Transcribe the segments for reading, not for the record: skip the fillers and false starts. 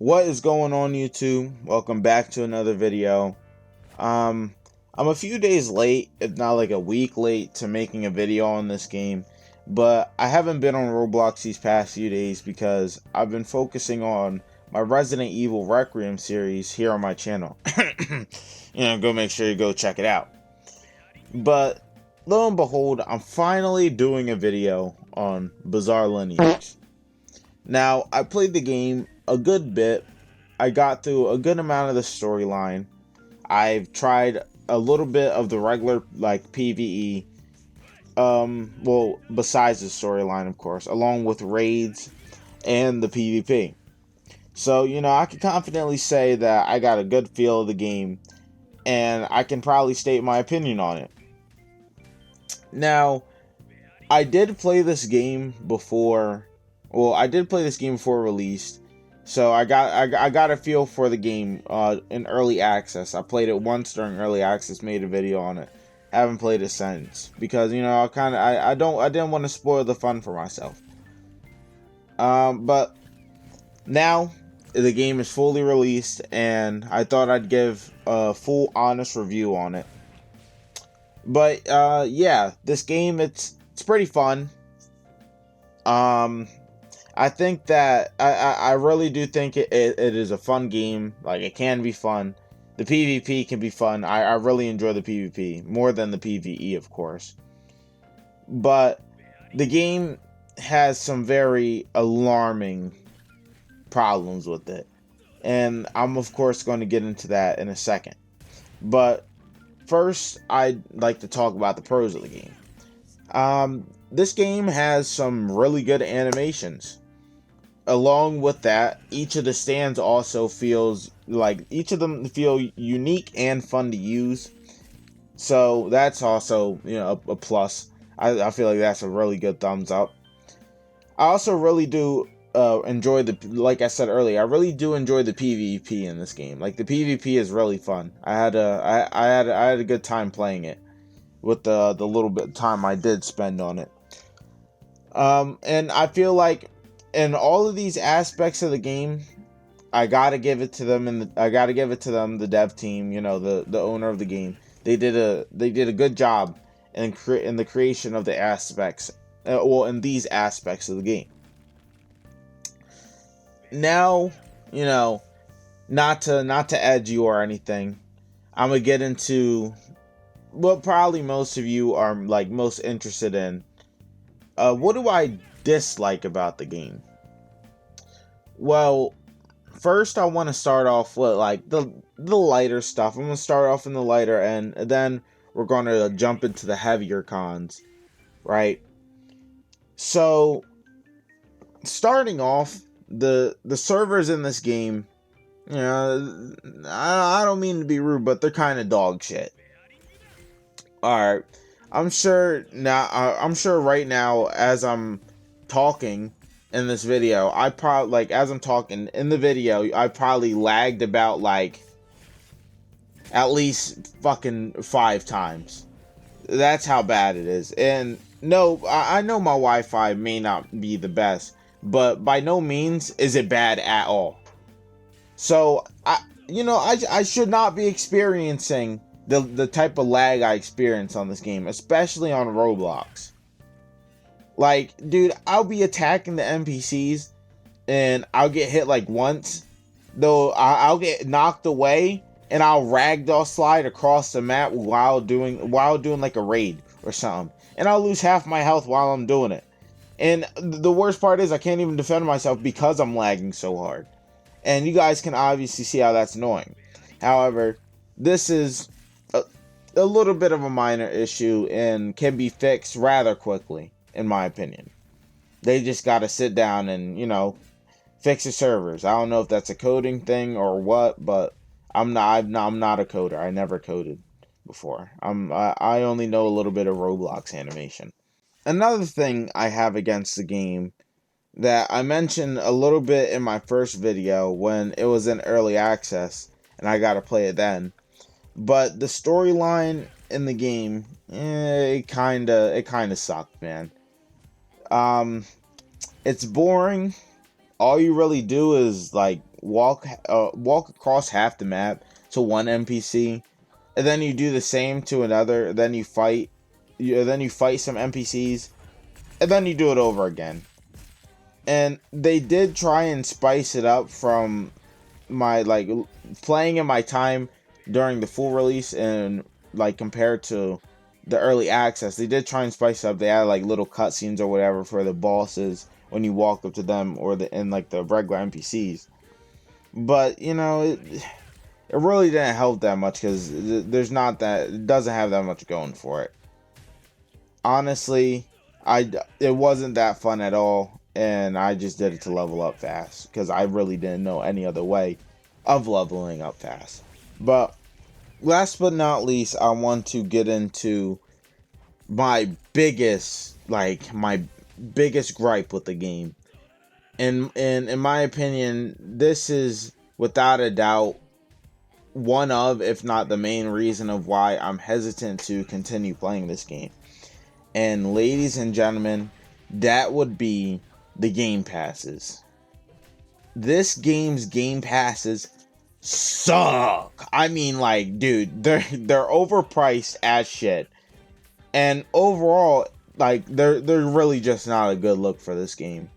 What is going on, YouTube? Welcome back to another video. I'm a few days late, if not like a week late, to making a video on this game, but I haven't been on Roblox these past few days because I've been focusing on my Resident Evil Requiem series here on my channel. Go make sure you go check it out. But lo and behold, I'm finally doing a video on Bizarre Lineage. Now, I played the game a good bit. I got through a good amount of the storyline. I've tried a little bit of the regular, like, PvE. Well, besides the storyline, of course, along with raids and the PvP. So, I can confidently say that I got a good feel of the game, and I can probably state my opinion on it. Now, I did play this game before. Well, I did play this game before release, so I got a feel for the game in early access. I played it once during early access, made a video on it. Haven't played it since because I didn't want to spoil the fun for myself. But now the game is fully released, and I thought I'd give a full honest review on it. But yeah, this game it's pretty fun. I think that I really do think it is a fun game. Like, it can be fun. The PvP can be fun. I really enjoy the PvP more than the PvE, of course. But the game has some very alarming problems with it. And I'm, of course, going to get into that in a second. But first, I'd like to talk about the pros of the game. This game has some really good animations. Along with that, each of the stands also feels like each of them feel unique and fun to use. So that's also, a plus. I feel like that's a really good thumbs up. I also really do enjoy like I said earlier, I really do enjoy the PvP in this game. Like, the PvP is really fun. I had a good time playing it with the little bit of time I did spend on it. And I feel like in all of these aspects of the game, I gotta give it to them, the dev team, the owner of the game. They did a good job in the creation of the aspects, in these aspects of the game. Now, not to edge you or anything, I'm gonna get into what probably most of you are like most interested in. What do I dislike about the game? Well, first I want to start off with like the lighter stuff. I'm going to start off in the lighter end, and then we're going to jump into the heavier cons, right? So, starting off, the servers in this game, I don't mean to be rude, but they're kind of dog shit. Alright, I'm sure right now, as I'm talking in this video, as I'm talking in the video, I probably lagged about like at least fucking 5 times. That's how bad it is. And no, I know my Wi-Fi may not be the best, but by no means is it bad at all. So I should not be experiencing the type of lag I experience on this game, especially on Roblox. Like, dude, I'll be attacking the NPCs and I'll get hit like once, though I'll get knocked away and I'll ragdoll slide across the map while doing like a raid or something, and I'll lose half my health while I'm doing it. And the worst part is I can't even defend myself because I'm lagging so hard. And you guys can obviously see how that's annoying. However, this is a little bit of a minor issue and can be fixed rather quickly, in my opinion. They just gotta sit down and, fix the servers. I don't know if that's a coding thing or what, but I'm not a coder. I never coded before. I only know a little bit of Roblox animation. Another thing I have against the game that I mentioned a little bit in my first video when it was in early access and I got to play it then, but the storyline in the game, it kind of sucked, man. It's boring. All you really do is like walk across half the map to one NPC, and then you do the same to another. Then you fight some NPCs, and then you do it over again. And they did try and spice it up from my playing in my time during the full release, and compared to the early access, they did try and spice up. They added little cutscenes or whatever for the bosses when you walk up to them, or the regular NPCs. But it really didn't help that much, because it doesn't have that much going for it. Honestly, it wasn't that fun at all, and I just did it to level up fast, because I really didn't know any other way of leveling up fast. But last but not least, I want to get into my biggest gripe with the game. And in my opinion, this is without a doubt one of, if not the main reason of why I'm hesitant to continue playing this game. And ladies and gentlemen, that would be the game passes. This game's game passes suck. I mean, dude, they're overpriced as shit. And overall, they're really just not a good look for this game.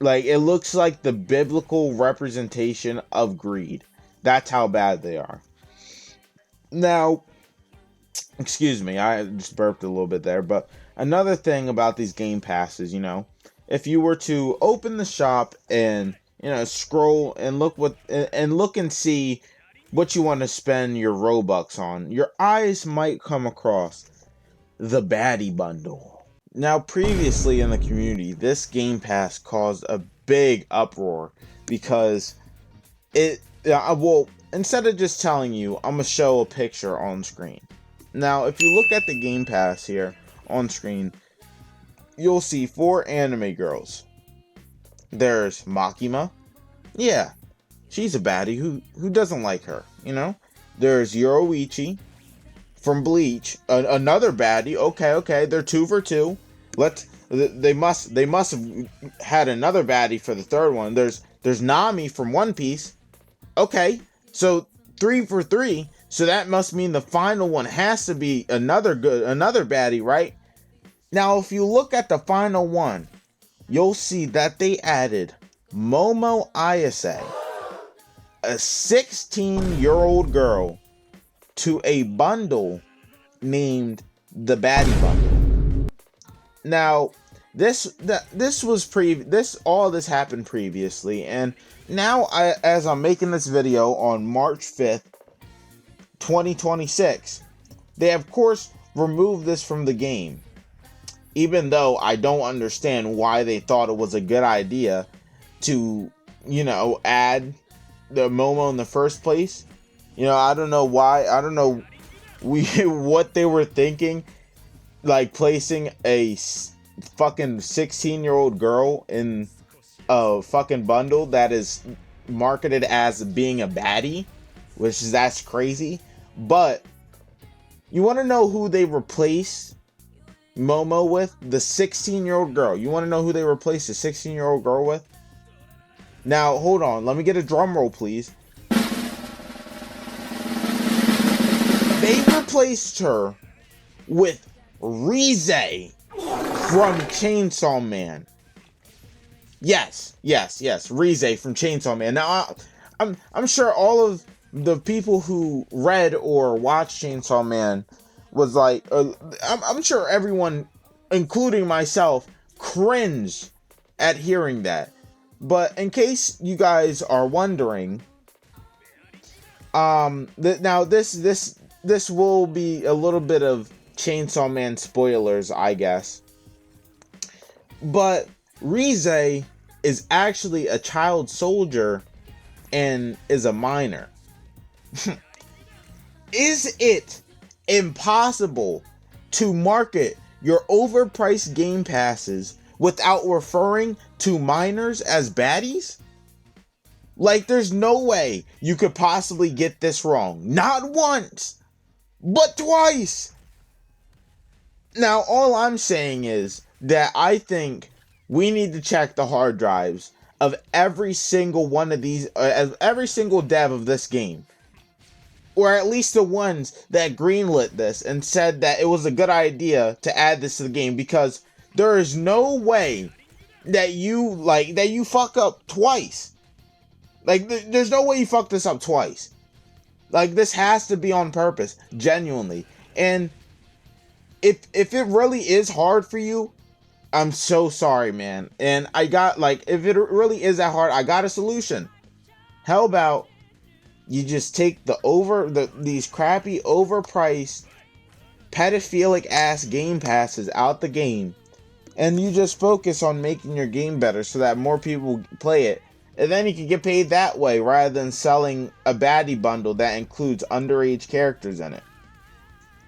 It looks like the biblical representation of greed. That's how bad they are. Now, excuse me, I just burped a little bit there, but another thing about these game passes, if you were to open the shop and scroll and look and see what you want to spend your Robux on, your eyes might come across the Baddie bundle. Now, previously in the community, this game pass caused a big uproar, because instead of just telling you, I'm gonna show a picture on screen. Now, if you look at the game pass here on screen, you'll see 4 anime girls. There's Makima. Yeah, she's a baddie. Who doesn't like her, There's Yoruichi from Bleach, another baddie. Okay, they're 2 for 2. They must have had another baddie for the third one. There's Nami from One Piece. Okay, so 3 for 3. So that must mean the final one has to be another baddie, right? Now, if you look at the final one, you'll see that they added Momo Ayase, a 16-year-old girl, to a bundle named the Baddie bundle. Now, all this happened previously, and now as I'm making this video on March 5th, 2026, they of course removed this from the game. Even though I don't understand why they thought it was a good idea to, add the Momo in the first place. I don't know why. I don't know what they were thinking, placing a fucking 16-year-old girl in a fucking bundle that is marketed as being a baddie, that's crazy. But you want to know who they replaced Momo with? The 16-year-old girl. You want to know who they replaced the 16-year-old girl with? Now, hold on. Let me get a drum roll, please. They replaced her with Rize from Chainsaw Man. Yes. Rize from Chainsaw Man. Now, I'm sure all of the people who read or watched Chainsaw Man was I'm sure everyone, including myself, cringed at hearing that. But in case you guys are wondering, now this will be a little bit of Chainsaw Man spoilers, I guess. But Rize is actually a child soldier and is a minor. Is it impossible to market your overpriced game passes without referring to minors as baddies? There's no way you could possibly get this wrong. Not once, but twice. Now, all I'm saying is that I think we need to check the hard drives of every single one of these, every single dev of this game, or at least the ones that greenlit this and said that it was a good idea to add this to the game, because there is no way that you fuck up twice. Like, there's no way you fuck this up twice. Like, this has to be on purpose, genuinely. And if it really is hard for you, I'm so sorry, man. And I got, like, if it really is that hard, I got a solution. How about you just take these crappy, overpriced, pedophilic ass game passes out the game, and you just focus on making your game better so that more people play it, and then you can get paid that way rather than selling a baddie bundle that includes underage characters in it.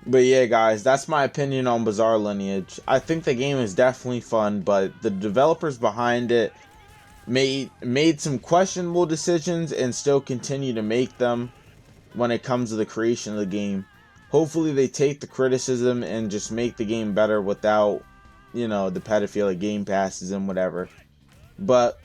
But yeah, guys, that's my opinion on Bizarre Lineage. I think the game is definitely fun, but the developers behind it made some questionable decisions and still continue to make them when it comes to the creation of the game. Hopefully they take the criticism and just make the game better without, the pedophilic game passes and whatever. But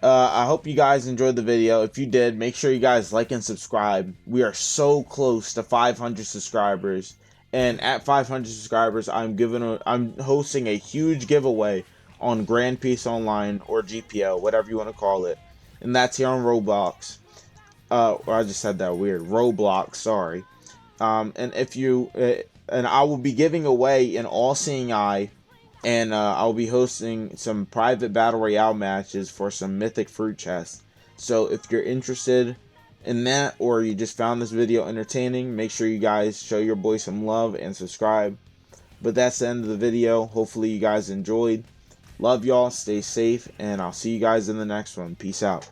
I hope you guys enjoyed the video. If you did, make sure you guys like and subscribe. We are so close to 500 subscribers, and at 500 subscribers, I'm hosting a huge giveaway on Grand Peace Online, or GPO, whatever you want to call it, and that's here on Roblox. I just said that weird. Roblox, sorry. And I will be giving away an all-seeing eye, and I'll be hosting some private battle royale matches for some mythic fruit chests. So if you're interested in that, or you just found this video entertaining, make sure you guys show your boy some love and subscribe. But that's the end of the video. Hopefully you guys enjoyed. Love y'all, stay safe, and I'll see you guys in the next one. Peace out.